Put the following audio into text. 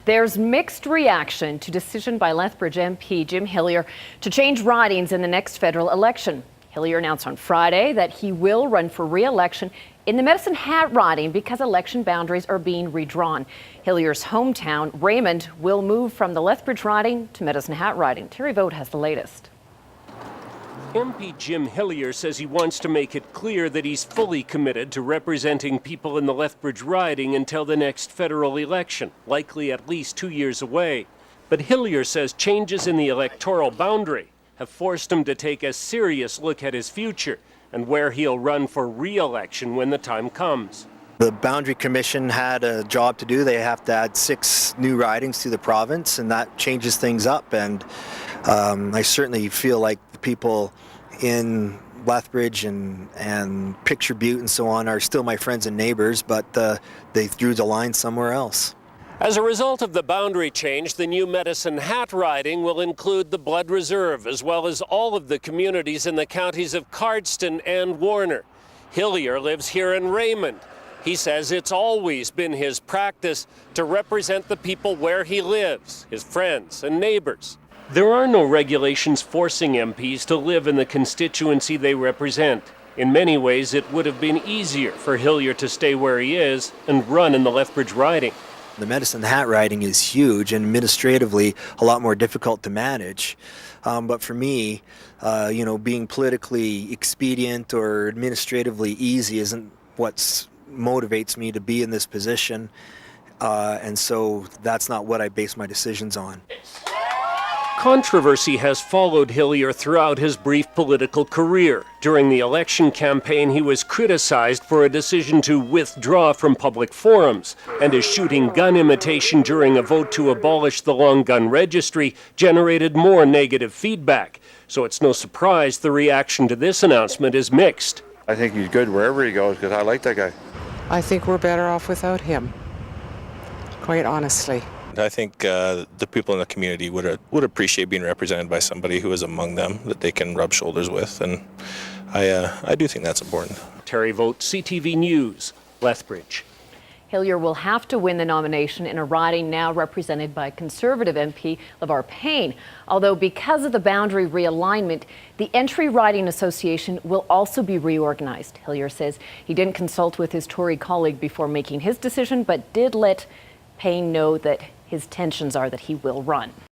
There's mixed reaction to decision by Lethbridge MP Jim Hillyer to change ridings in the next federal election. Hillyer announced on Friday that he will run for re-election in the Medicine Hat riding because election boundaries are being redrawn. Hillyer's hometown, Raymond, will move from the Lethbridge riding to Medicine Hat riding. Terry Vogt has the latest. MP Jim Hillyer says he wants to make it clear that he's fully committed to representing people in the Lethbridge riding until the next federal election, likely at least 2 years away. But Hillyer says changes in the electoral boundary have forced him to take a serious look at his future and where he'll run for re-election when the time comes. The Boundary Commission had a job to do. They have to add 6 new ridings to the province, and that changes things up. And I certainly feel like the people in Lethbridge and Picture Butte and so on are still my friends and neighbors, but they drew the line somewhere else. As a result of the boundary change, the new Medicine Hat riding will include the Blood Reserve, as well as all of the communities in the counties of Cardston and Warner. Hillyer lives here in Raymond. He says it's always been his practice to represent the people where he lives, his friends and neighbors. There are no regulations forcing MPs to live in the constituency they represent. In many ways, it would have been easier for Hillyer to stay where he is and run in the Lethbridge riding. The Medicine Hat riding is huge and administratively a lot more difficult to manage. But for me, being politically expedient or administratively easy isn't what motivates me to be in this position. And so that's not what I base my decisions on. Controversy has followed Hillyer throughout his brief political career. During the election campaign, he was criticized for a decision to withdraw from public forums, and his shooting gun imitation during a vote to abolish the long gun registry generated more negative feedback. So it's no surprise the reaction to this announcement is mixed. I think he's good wherever he goes because I like that guy. I think we're better off without him, quite honestly. I think the people in the community would appreciate being represented by somebody who is among them that they can rub shoulders with, and I do think that's important. Terry Vogt, CTV News, Lethbridge. Hillyer will have to win the nomination in a riding now represented by Conservative MP LeVar Payne. Although because of the boundary realignment, the Entry Riding Association will also be reorganized. Hillyer says he didn't consult with his Tory colleague before making his decision, but did let Payne know that his intentions are that he will run.